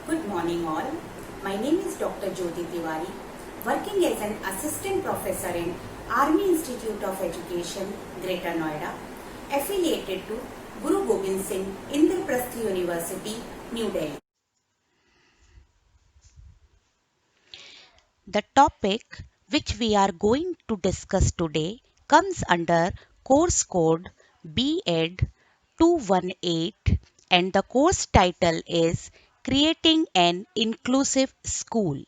Good morning all. My name is Dr. Jyoti Tiwari, working as an assistant professor in Army Institute of Education, Greater Noida, affiliated to Guru Gobind Singh Indraprasth University, New Delhi. The topic which we are going to discuss today comes under course code BEd 218 and the course title is Creating an Inclusive School.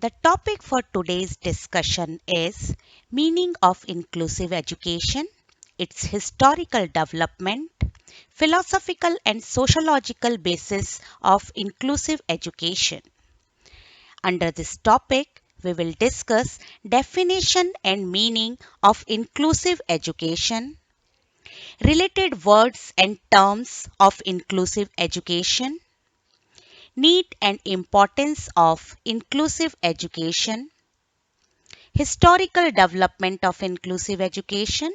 The topic for today's discussion is meaning of inclusive education, its historical development, philosophical and sociological basis of inclusive education. Under this topic, we will discuss definition and meaning of inclusive education, related words and terms of inclusive education, need and importance of inclusive education, historical development of inclusive education.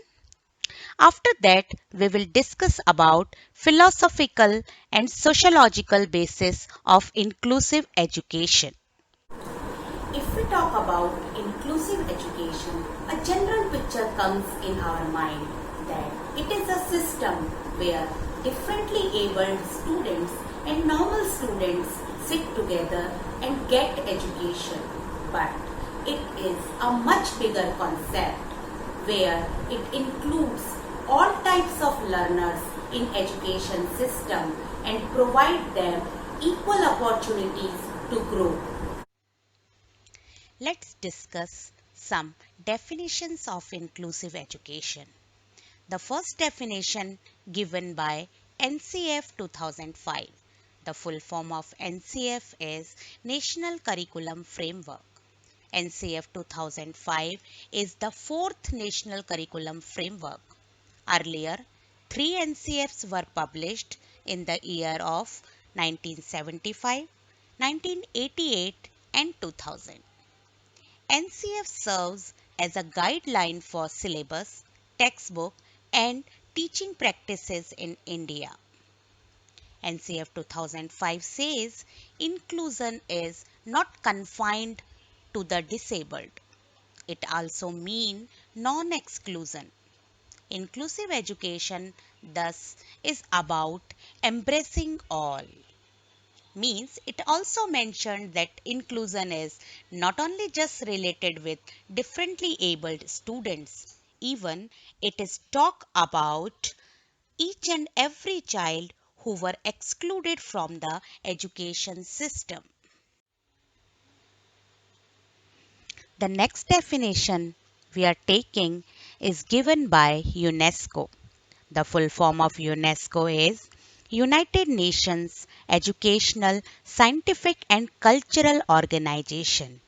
After that, we will discuss about philosophical and sociological basis of inclusive education. If we talk about inclusive education, a general picture comes in our mind that it is a system where differently abled students and normal students sit together and get education. But it is a much bigger concept where it includes all types of learners in education system and provide them equal opportunities to grow. Let's discuss some definitions of inclusive education. The first definition given by NCF 2005. The full form of NCF is National Curriculum Framework. NCF 2005 is the fourth National Curriculum Framework. Earlier, 3 NCFs were published in the year of 1975, 1988 and 2000. NCF serves as a guideline for syllabus, textbook, and teaching practices in India. NCF 2005 says inclusion is not confined to the disabled. It also means non-exclusion. Inclusive education, thus, is about embracing all. Means it also mentioned that inclusion is not only just related with differently abled students, even it is talk about each and every child who were excluded from the education system. The next definition we are taking is given by UNESCO. The full form of UNESCO is United Nations Educational, Scientific and Cultural Organization.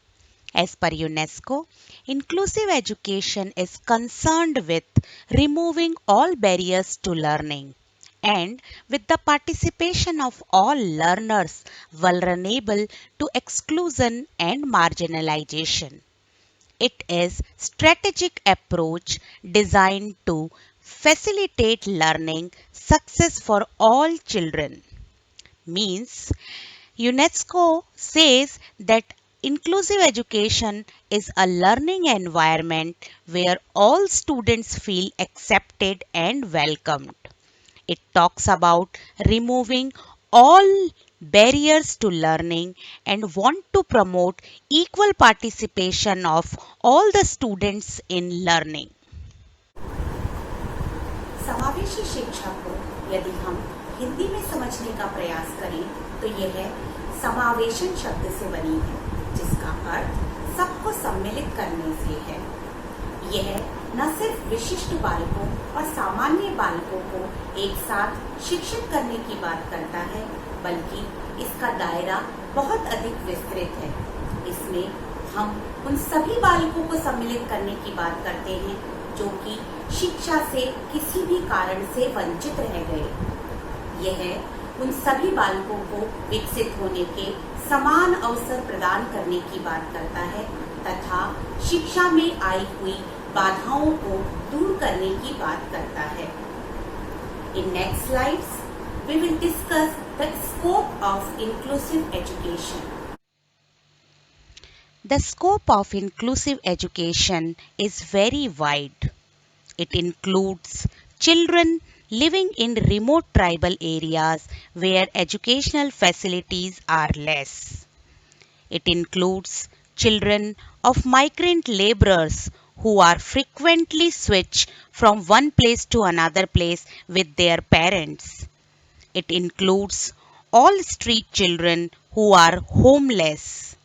As per UNESCO, inclusive education is concerned with removing all barriers to learning and with the participation of all learners vulnerable to exclusion and marginalization. It is strategic approach designed to facilitate learning success for all children. Means UNESCO says that inclusive education is a learning environment where all students feel accepted and welcomed. It talks about removing all barriers to learning and want to promote equal participation of all the students in learning. समावेशी शिक्षा को यदि हम हिंदी में समझने का प्रयास करें तो यह समावेशन शब्द से बनी है, जिसका अर्थ सबको सम्मिलित करने से है। यह न सिर्फ विशिष्ट बालकों और सामान्य बालकों को एक साथ शिक्षित करने की बात करता है, बल्कि इसका दायरा बहुत अधिक विस्तृत है। इसमें हम उन सभी बालकों को सम्मिलित करने की बात करते हैं जो कि शिक्षा से किसी भी कारण से वंचित रह गए। यह उन सभी बालकों को विकसित होने के समान अवसर प्रदान करने की बात करता है तथा शिक्षा में आई हुई बाधाओं को दूर करने की बात करता है। In next slides, we will discuss the scope of inclusive education. The scope of inclusive education is very wide. It includes children living in remote tribal areas where educational facilities are less. It includes children of migrant laborers who are frequently switched from one place to another place with their parents. It includes all street children who are homeless.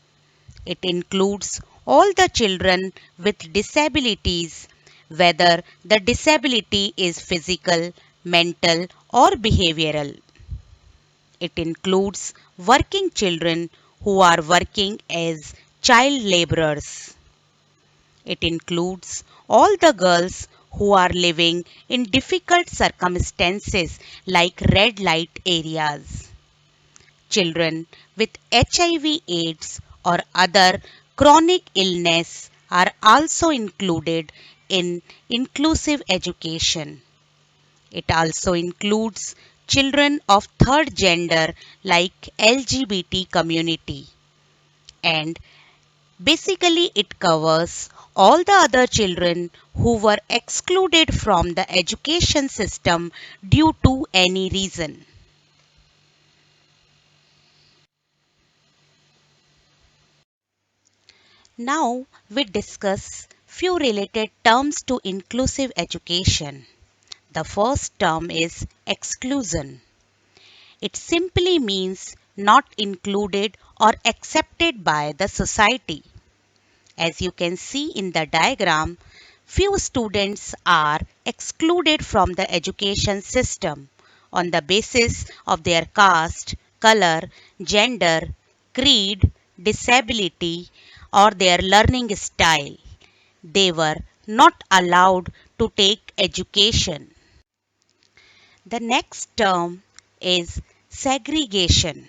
It includes all the children with disabilities, whether the disability is physical, mental, or behavioral. It includes working children who are working as child laborers. It includes all the girls who are living in difficult circumstances like red light areas. Children with HIV/AIDS or other chronic illness are also included in inclusive education. It also includes children of third gender like LGBT community, and basically it covers all the other children who were excluded from the education system due to any reason. Now we discuss few related terms to inclusive education. The first term is exclusion. It simply means not included or accepted by the society. As you can see in the diagram, few students are excluded from the education system on the basis of their caste, color, gender, creed, disability, or their learning style. They were not allowed to take education. The next term is segregation.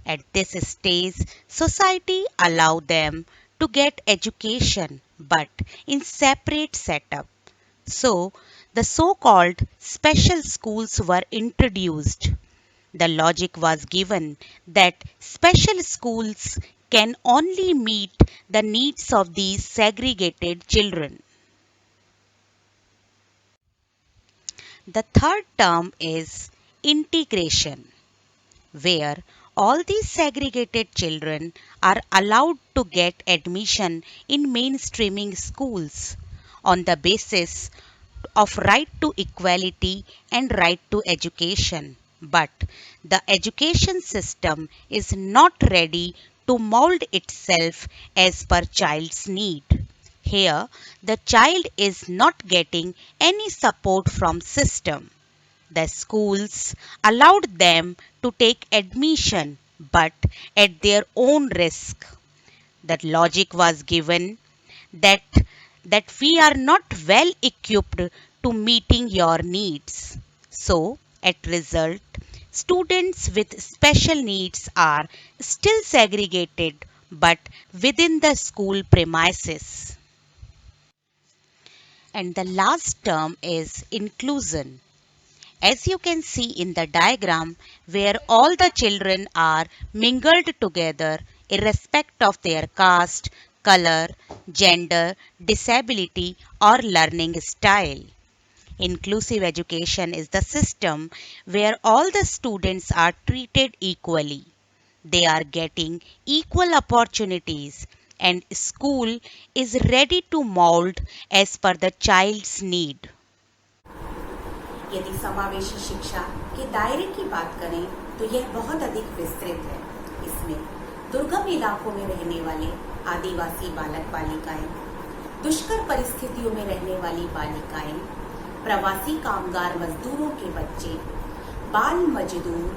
At this stage, society allow them to get education but in separate setup. So, the so-called special schools were introduced. The logic was given that special schools can only meet the needs of these segregated children. The third term is integration, where all these segregated children are allowed to get admission in mainstreaming schools on the basis of right to equality and right to education. But the education system is not ready to mold itself as per child's need. Here, the child is not getting any support from system. The schools allowed them to take admission but at their own risk. That logic was given that we are not well equipped to meeting your needs. So, at result, students with special needs are still segregated but within the school premises. And the last term is inclusion. As you can see in the diagram, where all the children are mingled together irrespective of their caste, color, gender, disability, or learning style. Inclusive education is the system where all the students are treated equally. They are getting equal opportunities and school is ready to mold as per the child's need. यदि समावेशी शिक्षा के दायरे की बात करें तो यह बहुत अधिक विस्तृत है। इसमें दुर्गम इलाकों में रहने वाले आदिवासी बालक बालिकाएं, दुष्कर परिस्थितियों में रहने वाली बालिकाएं, प्रवासी कामगार मजदूरों के बच्चे, बाल मजदूर,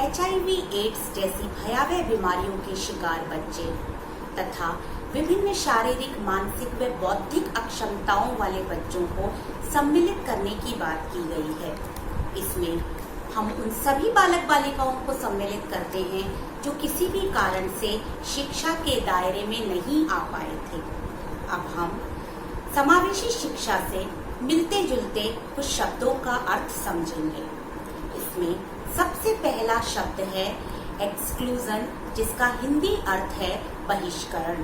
HIV/AIDS जैसी भयावह बीमारियों के शिकार बच्चे तथा विभिन्न शारीरिक, मानसिक व बौद्धिक अक्षमताओं वाले बच्चों को सम्मिलित करने की बात की गई है। इसमें हम उन सभी बालक बालिकाओं को सम्मिलित करते हैं जो किसी भी कारण से शिक्षा के दायरे में नहीं आ पाए थे। अब हम समावेशी शिक्षा से मिलते जुलते कुछ शब्दों का अर्थ समझेंगे। इसमें सबसे पहला शब्द है एक्सक्लूजन, जिसका हिंदी अर्थ है बहिष्करण।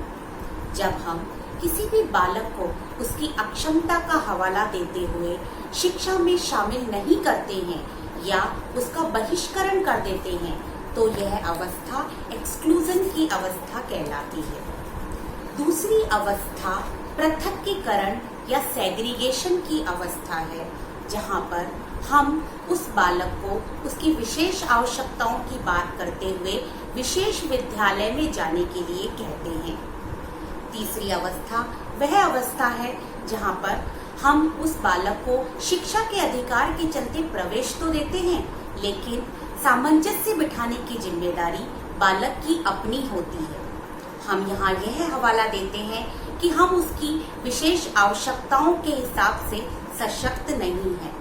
जब हम किसी भी बालक को उसकी अक्षमता का हवाला देते हुए शिक्षा में शामिल नहीं करते हैं या उसका बहिष्करण कर देते हैं, तो यह अवस्था एक्सक्लूजन की अवस्था कहलाती है। दूसरी अवस्था पृथक्कीकरण या सेग्रीगेशन की अवस्था है, जहां पर हम उस बालक को उसकी विशेष आवश्यकताओं की बात करते हुए विशेष विद्यालय में जाने के लिए कहते हैं। तीसरी अवस्था वह अवस्था है जहां पर हम उस बालक को शिक्षा के अधिकार के चलते प्रवेश तो देते हैं, लेकिन सामंजस्य बिठाने की जिम्मेदारी बालक की अपनी होती है। हम यहाँ यह हवाला देते हैं कि हम उसकी विशेष आवश्यकताओं के हिसाब से सशक्त नहीं हैं।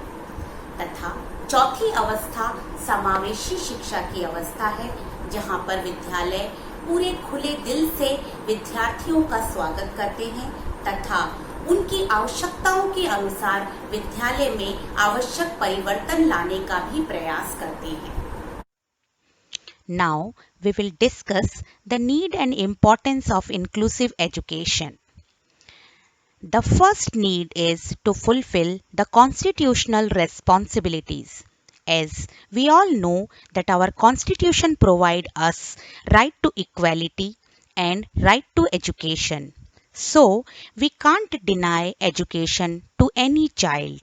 तथा चौथी अवस्था समावेशी शिक्षा की अवस्था है, जहाँ पर विद्यालय पूरे खुले दिल से विद्यार्थियों का स्वागत करते हैं तथा उनकी आवश्यकताओं के अनुसार विद्यालय में आवश्यक परिवर्तन लाने का भी प्रयास करते हैं। Now we will discuss the need and importance of inclusive education. The first need is to fulfill the constitutional responsibilities. As we all know that our constitution provides us right to equality and right to education. So we can't deny education to any child.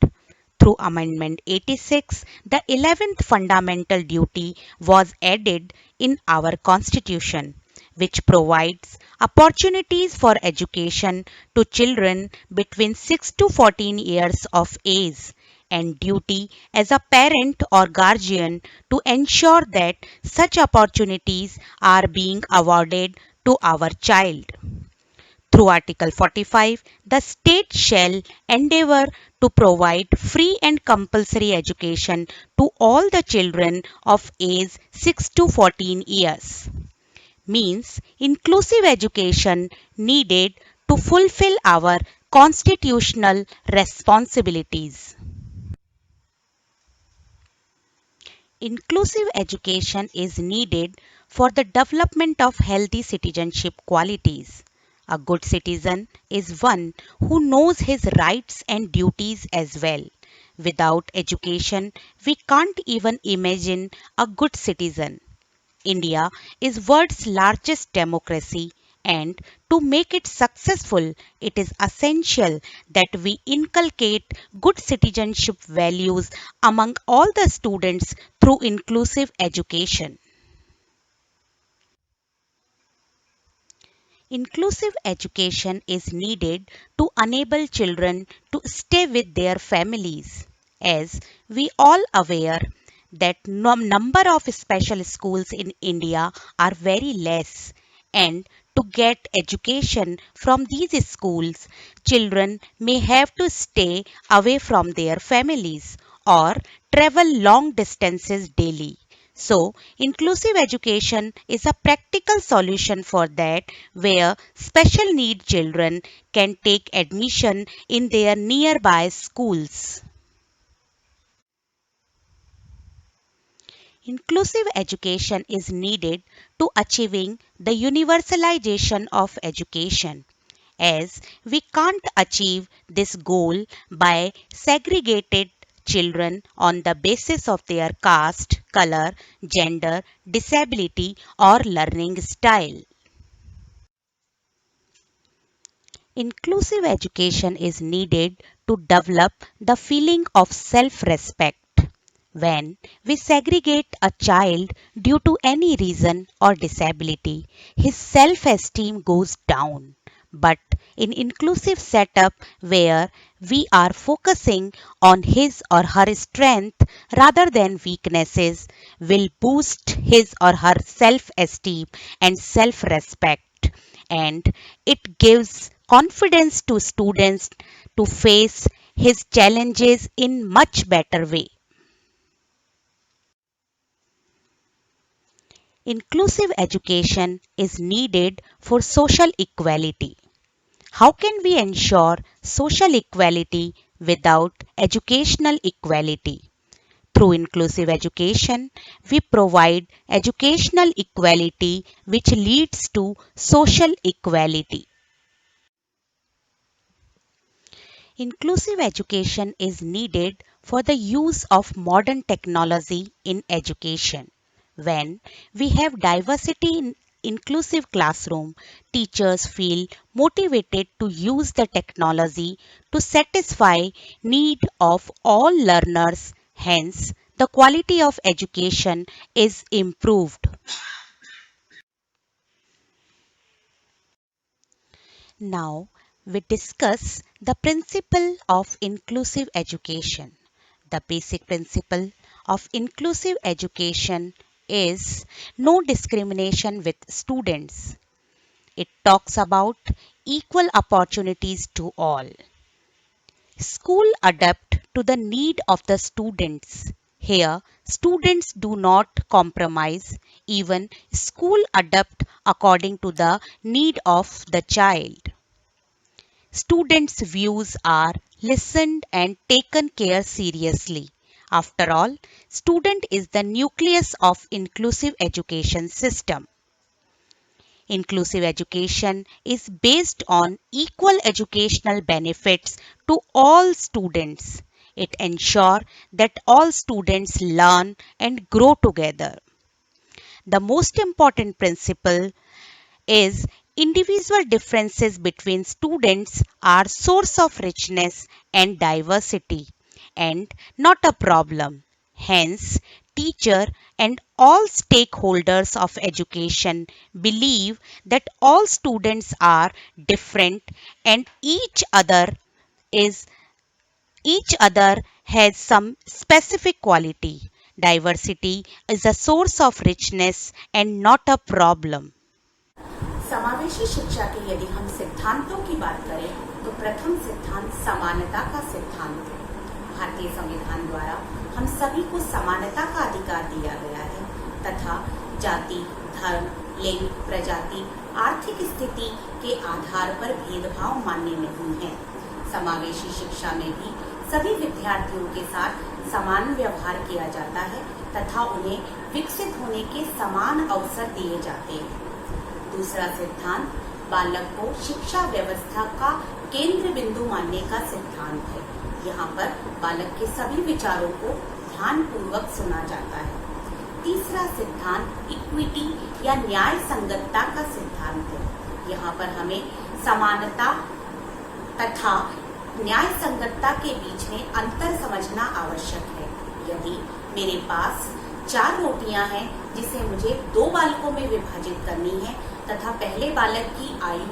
Through Amendment 86, the 11th fundamental duty was added in our Constitution, which provides opportunities for education to children between 6 to 14 years of age, and duty as a parent or guardian to ensure that such opportunities are being awarded to our child. Through Article 45, the state shall endeavour to provide free and compulsory education to all the children of age 6 to 14 years. Means inclusive education needed to fulfill our constitutional responsibilities. Inclusive education is needed for the development of healthy citizenship qualities. A good citizen is one who knows his rights and duties as well. Without education, we can't even imagine a good citizen. India is world's largest democracy, and to make it successful, it is essential that we inculcate good citizenship values among all the students through inclusive education. Inclusive education is needed to enable children to stay with their families. As we all aware that number of special schools in India are very less, and to get education from these schools, children may have to stay away from their families or travel long distances daily. So, inclusive education is a practical solution for that, where special need children can take admission in their nearby schools. Inclusive education is needed to achieving the universalization of education, as we can't achieve this goal by segregated children on the basis of their caste, color, gender, disability, or learning style. Inclusive education is needed to develop the feeling of self-respect. When we segregate a child due to any reason or disability, his self-esteem goes down. But in inclusive setup where we are focusing on his or her strength rather than weaknesses, will boost his or her self-esteem and self-respect, and it gives confidence to students to face his challenges in much better way. Inclusive education is needed for social equality. How can we ensure social equality without educational equality. Through inclusive education, we provide educational equality which leads to social equality. Inclusive education is needed for the use of modern technology in education. When we have diversity in inclusive classroom, teachers feel motivated to use the technology to satisfy need of all learners. Hence, the quality of education is improved. Now, we discuss the principle of inclusive education. The basic principle of inclusive education is no discrimination with students. It talks about equal opportunities to all. School adapt to the need of the students. Here, students do not compromise. Even school adapt according to the need of the child. Students' views are listened and taken care seriously. After all, student is the nucleus of inclusive education system. Inclusive education is based on equal educational benefits to all students. It ensures that all students learn and grow together. The most important principle is individual differences between students are source of richness and diversity and not a problem. Hence, teacher and all stakeholders of education believe that all students are different and is each other has some specific quality. Diversity is a source of richness and not a problem. समावेशी शिक्षा के यदि हम सिद्धांतों की बात करें तो प्रथम सिद्धांत समानता का सिद्धांत है। भारतीय संविधान द्वारा हम सभी को समानता का अधिकार दिया गया है तथा जाति, धर्म, लिंग, प्रजाति, आर्थिक स्थिति के आधार पर भेदभाव मान्य नहीं है। समावेशी शिक्षा में भी सभी विद्यार्थियों के साथ समान व्यवहार किया जाता है तथा उन्हें विकसित होने के समान अवसर दिए जाते हैं। दूसरा सिद्धांत बालक को शिक्षा व्यवस्था का केंद्र बिंदु मानने का सिद्धांत है। यहाँ पर बालक के सभी विचारों को ध्यानपूर्वक सुना जाता है। तीसरा सिद्धांत इक्विटी या न्याय संगतता का सिद्धांत है। यहाँ पर हमें समानता तथा न्याय संगतता के बीच में अंतर समझना आवश्यक है। यदि मेरे पास 4 रोटियां हैं जिसे मुझे 2 बालकों में विभाजित करनी है तथा पहले बालक की आयु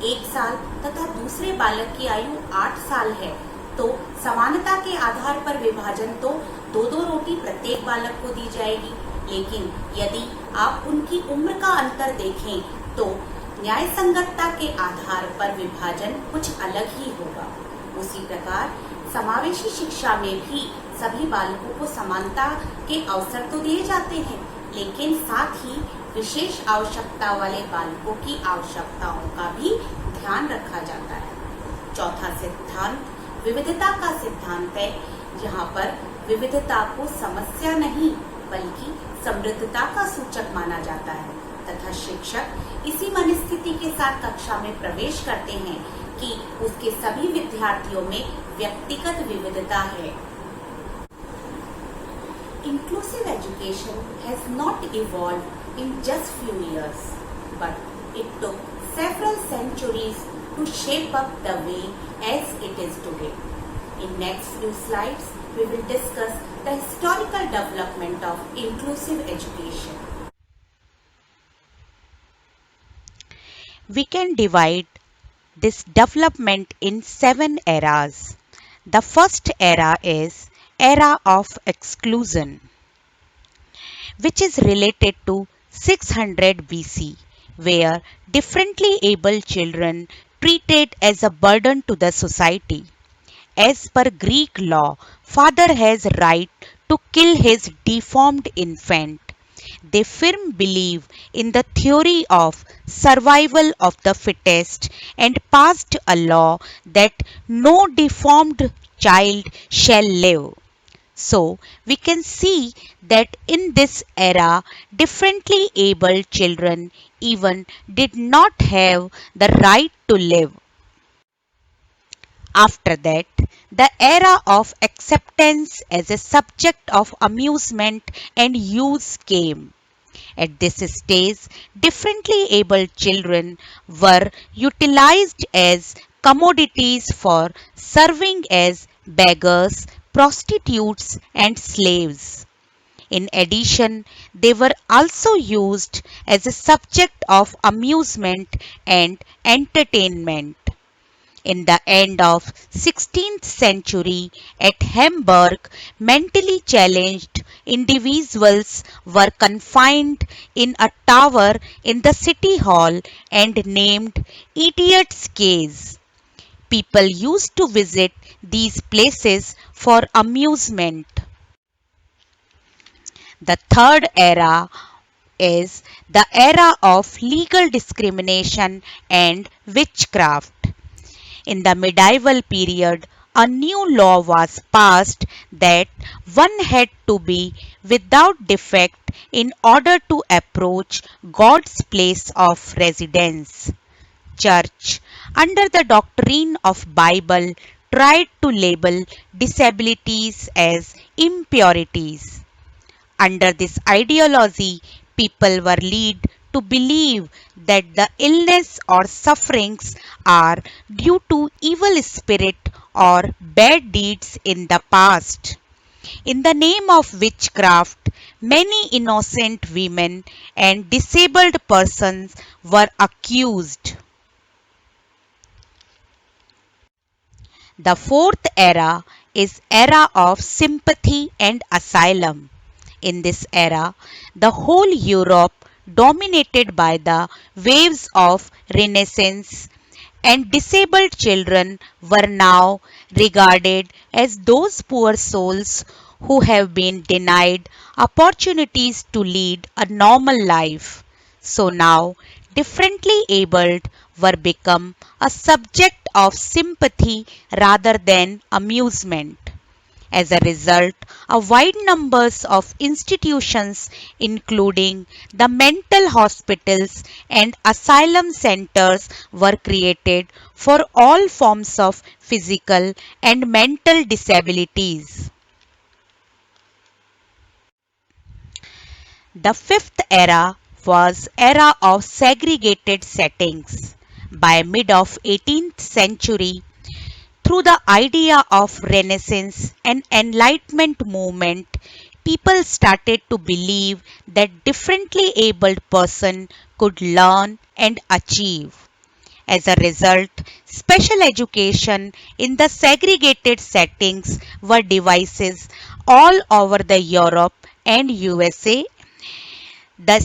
1 साल तथा दूसरे बालक की आयु 8 साल है तो समानता के आधार पर विभाजन तो 2-2 रोटी प्रत्येक बालक को दी जाएगी। लेकिन यदि आप उनकी उम्र का अंतर देखें तो न्याय संगतता के आधार पर विभाजन कुछ अलग ही होगा। उसी प्रकार समावेशी शिक्षा में भी सभी बालकों को समानता के अवसर तो दिए जाते हैं लेकिन साथ ही विशेष आवश्यकता वाले बालकों की आवश्यकताओं का भी ध्यान रखा जाता है। चौथा सिद्धांत विविधता का सिद्धांत है जहाँ पर विविधता को समस्या नहीं बल्कि समृद्धता का सूचक माना जाता है तथा शिक्षक इसी मनस्थिति के साथ कक्षा में प्रवेश करते हैं कि उसके सभी विद्यार्थियों में व्यक्तिगत विविधता है। Inclusive education has not evolved in just few years, but it took several centuries to shape up the way as it is today. In next few slides, we will discuss the historical development of inclusive education. We can divide this development in 7 eras. The first era is era of exclusion, which is related to 600 BC, where differently able children treated as a burden to the society. As per Greek law, father has right to kill his deformed infant. They firmly believe in the theory of survival of the fittest and passed a law that no deformed child shall live. So, we can see that in this era, differently abled children even did not have the right to live. After that, the era of acceptance as a subject of amusement and use came. At this stage, differently abled children were utilized as commodities for serving as beggars, prostitutes, and slaves. In addition, they were also used as a subject of amusement and entertainment. In the end of 16th century at Hamburg, mentally challenged individuals were confined in a tower in the city hall and named Idiot's Cage. People used to visit these places for amusement. The third era is the era of legal discrimination and witchcraft. In the medieval period, a new law was passed that one had to be without defect in order to approach God's place of residence. Church, under the doctrine of Bible, tried to label disabilities as impurities. Under this ideology, people were led to believe that the illness or sufferings are due to evil spirit or bad deeds in the past. In the name of witchcraft, many innocent women and disabled persons were accused. The fourth era is era of sympathy and asylum. In this era, the whole Europe dominated by the waves of Renaissance and disabled children were now regarded as those poor souls who have been denied opportunities to lead a normal life. So now, differently abled were become a subject of sympathy rather than amusement. As a result, a wide numbers of institutions, including the mental hospitals and asylum centers, were created for all forms of physical and mental disabilities. The fifth era was era of segregated settings. By mid of 18th century, through the idea of Renaissance and Enlightenment movement, people started to believe that differently abled person could learn and achieve. As a result, special education in the segregated settings were devices all over the Europe and USA. The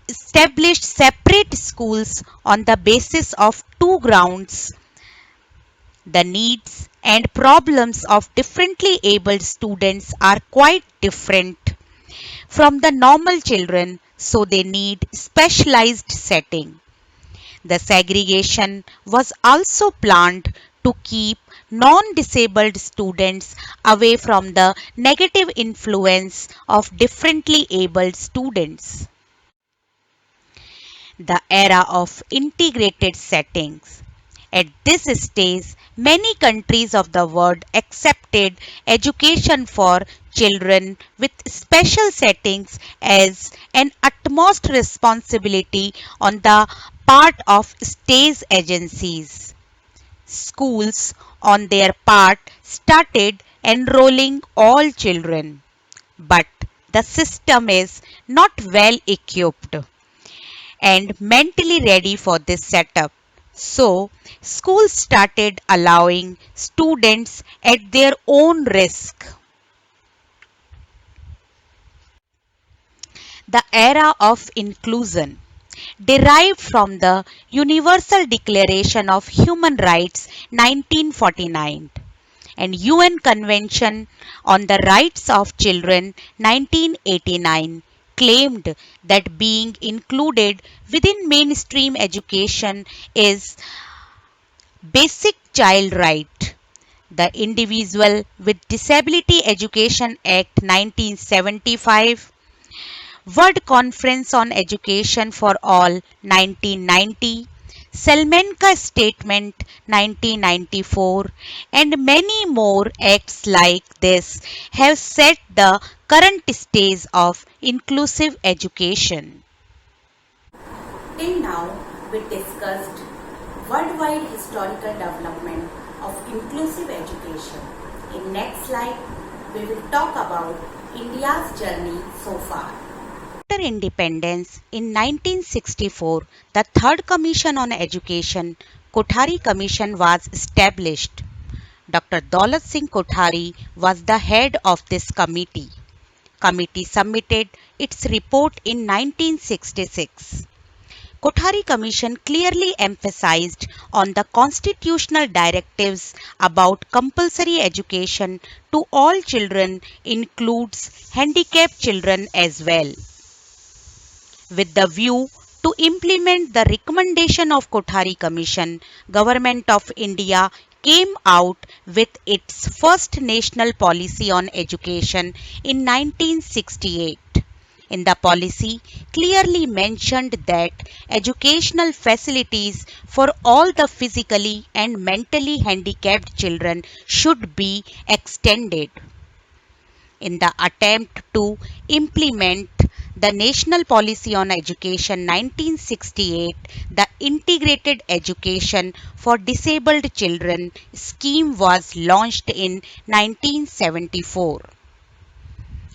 established separate schools on the basis of two grounds: the needs and problems of differently abled students are quite different from the normal children, so they need specialized setting. The segregation was also planned to keep non-disabled students away from the negative influence of differently abled students. The era of integrated settings. At this stage, many countries of the world accepted education for children with special settings as an utmost responsibility on the part of state agencies. Schools, on their part, started enrolling all children, but the system is not well equipped and mentally ready for this setup. So, schools started allowing students at their own risk. The era of inclusion, derived from the Universal Declaration of Human Rights 1949. and UN Convention on the Rights of Children 1989 claimed that being included within mainstream education is basic child right. The Individual with Disability Education Act 1975, World Conference on Education for All 1990, Salamanca Statement 1994, and many more acts like this have set the current stage of inclusive education. Till now, we discussed worldwide historical development of inclusive education. In next slide, we will talk about India's journey so far. After independence in 1964, the Third Commission on Education, Kothari Commission, was established. Dr. Daulat Singh Kothari was the head of this committee. Committee submitted its report in 1966. Kothari Commission clearly emphasized on the constitutional directives about compulsory education to all children includes handicapped children as well. With the view to implement the recommendation of Kothari Commission, Government of India came out with its first national policy on education in 1968. In the policy, clearly mentioned that educational facilities for all the physically and mentally handicapped children should be extended. In the attempt to implement the National Policy on Education 1968, the Integrated Education for Disabled Children scheme was launched in 1974.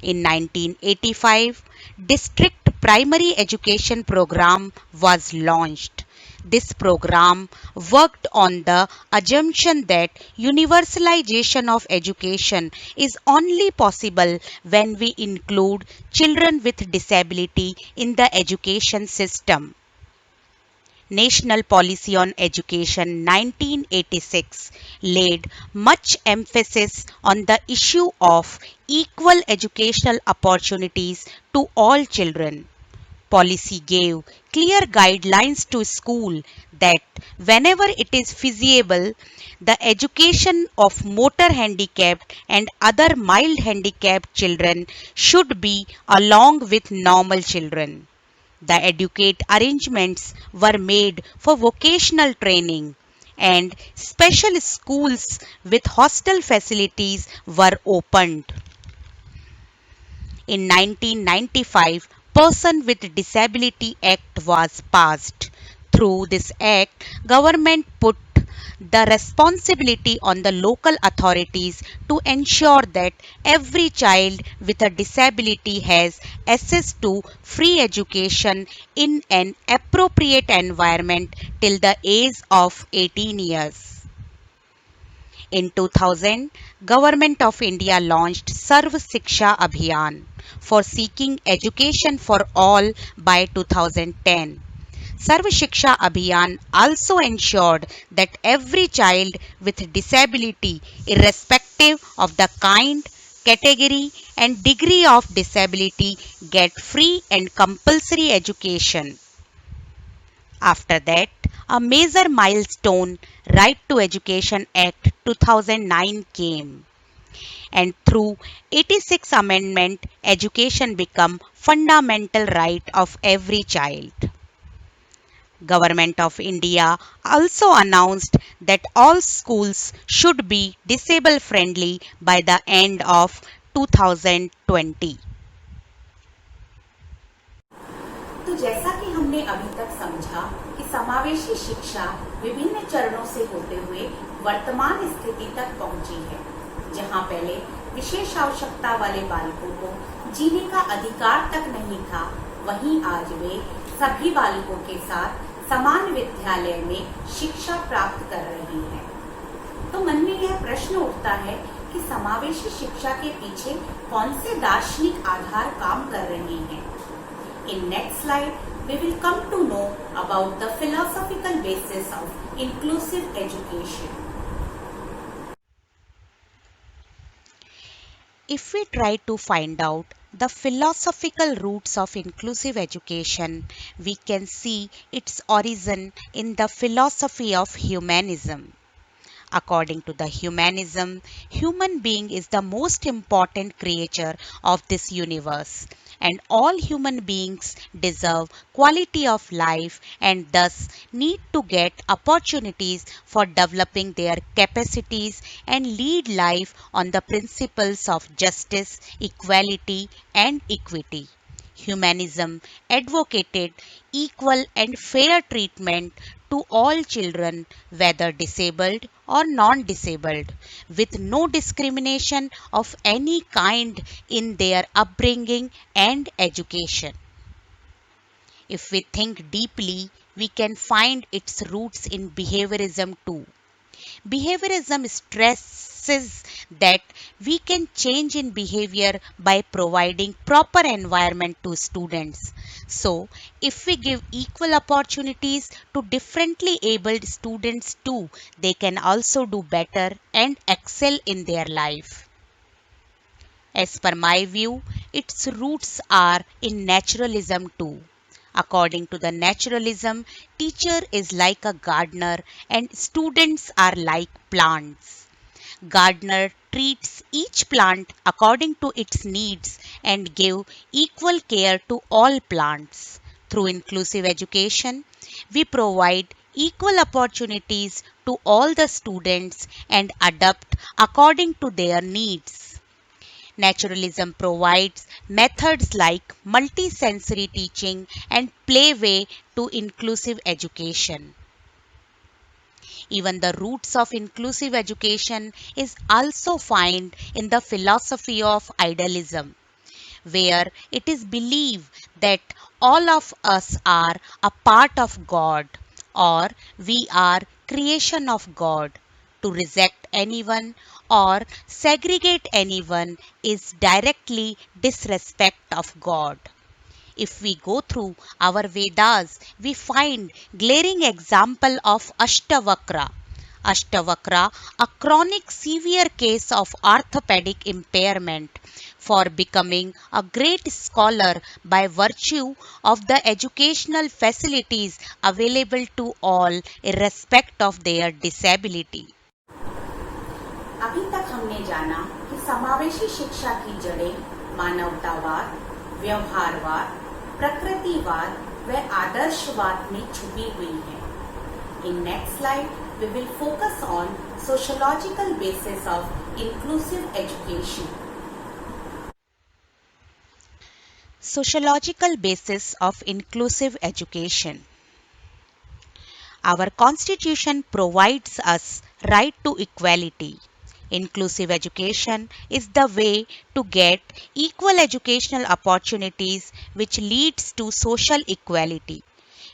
In 1985, District Primary Education Program was launched. This program worked on the assumption that universalization of education is only possible when we include children with disability in the education system. National Policy on Education 1986 laid much emphasis on the issue of equal educational opportunities to all children. Policy gave clear guidelines to school that whenever it is feasible, the education of motor handicapped and other mild handicapped children should be along with normal children. The educate arrangements were made for vocational training and special schools with hostel facilities were opened. In 1995, Person with Disability Act was passed. Through this act, government put the responsibility on the local authorities to ensure that every child with a disability has access to free education in an appropriate environment till the age of 18 years. In 2000, Government of India launched Sarv Shiksha Abhiyan for seeking education for all by 2010. Sarv Shiksha Abhiyan also ensured that every child with disability, irrespective of the kind, category, and degree of disability, get free and compulsory education. After that, a major milestone, Right to Education Act 2009 came, and through 86 amendment, education became fundamental right of every child. Government of India also announced that all schools should be disabled friendly by the end of 2020. तो जैसा कि हमने अभी तक समझा कि समावेशी शिक्षा विभिन्न चरणों से होते हुए वर्तमान स्थिति तक पहुंची है, जहां पहले विशेष आवश्यकता वाले बालकों को जीने का अधिकार तक नहीं था, वहीं आज वे सभी बालकों के साथ समान विद्यालय में शिक्षा प्राप्त कर रहे हैं। तो मन में यह प्रश्न उठता है कि समावेशी शिक्षा के पीछे कौन से दार्शनिक आधार काम कर रहे हैं। In next slide, we will come to know about the philosophical basis of inclusive education. If we try to find out the philosophical roots of inclusive education, we can see its origin in the philosophy of humanism. According to the humanism, human being is the most important creature of this universe, and all human beings deserve quality of life and thus need to get opportunities for developing their capacities and lead life on the principles of justice, equality and equity. Humanism advocated equal and fair treatment to all children, whether disabled or non disabled, with no discrimination of any kind in their upbringing and education. If we think deeply, we can find its roots in behaviorism too. Behaviorism stresses that we can change in behavior by providing proper environment to students. So, if we give equal opportunities to differently abled students too, they can also do better and excel in their life. As per my view, its roots are in naturalism too. According to the naturalism, teacher is like a gardener and students are like plants. Gardener treats each plant according to its needs and give equal care to all plants. Through inclusive education, we provide equal opportunities to all the students and adapt according to their needs. Naturalism provides methods like multisensory teaching and playway to inclusive education. Even the roots of inclusive education is also found in the philosophy of idealism, where it is believed that all of us are a part of God or we are creation of God. To reject anyone or segregate anyone is directly disrespect of God. If we go through our Vedas, we find glaring example of Ashtavakra. Ashtavakra, a chronic severe case of orthopedic impairment, for becoming a great scholar by virtue of the educational facilities available to all irrespective of their disability. अभी तक हमने जाना कि समावेशी शिक्षा की जड़ें मानवतावाद, व्यवहारवाद, प्रकृतिवाद व आदर्शवाद में छुपी हुई हैं. In next slide, we will focus on sociological basis of inclusive education. Sociological basis of inclusive education. Our constitution provides us right to equality. Inclusive education is the way to get equal educational opportunities which leads to social equality.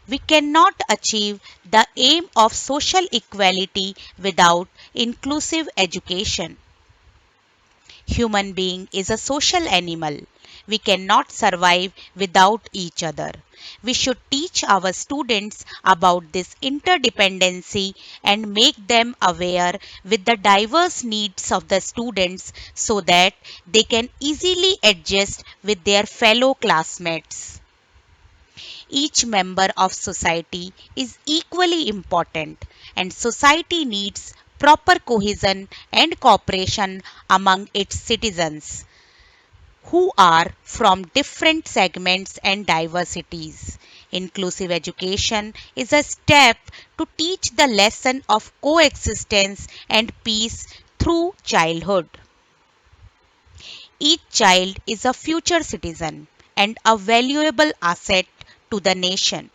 We cannot achieve the aim of social equality without inclusive education. Human being is a social animal. We cannot survive without each other. We should teach our students about this interdependency and make them aware with the diverse needs of the students so that they can easily adjust with their fellow classmates. Each member of society is equally important and society needs proper cohesion and cooperation among its citizens who are from different segments and diversities. Inclusive education is a step to teach the lesson of coexistence and peace through childhood. Each child is a future citizen and a valuable asset to the nation.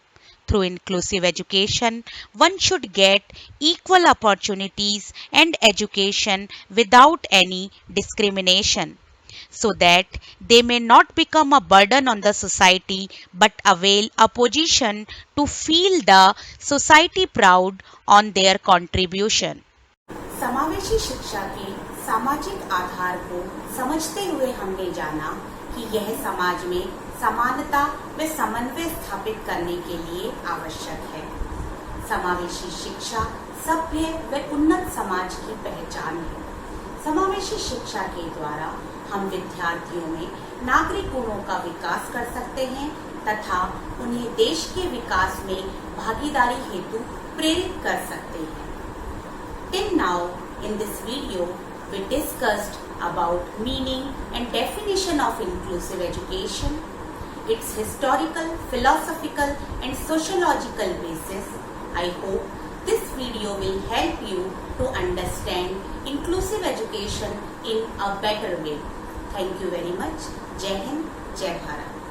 Through inclusive education, one should get equal opportunities and education without any discrimination, so that they may not become a burden on the society but avail a position to feel the society proud on their contribution. समावेशी शिक्षा के सामाजिक आधार को समझते हुए हमने जाना कि यह समाज में समानता व समन्वय स्थापित करने के लिए आवश्यक है. समावेशी शिक्षा सभ्य व उन्नत समाज की पहचान है. समावेशी शिक्षा के द्वारा हम विद्यार्थियों में नागरिक गुणों का विकास कर सकते हैं तथा उन्हें देश के विकास में भागीदारी हेतु प्रेरित कर सकते हैं। Till now, in this video, we discussed about meaning and definition of inclusive education, its historical, philosophical and sociological basis. I hope this video will help you to understand inclusive education in a better way. Thank you very much. Jai Hind, Jai Bharat.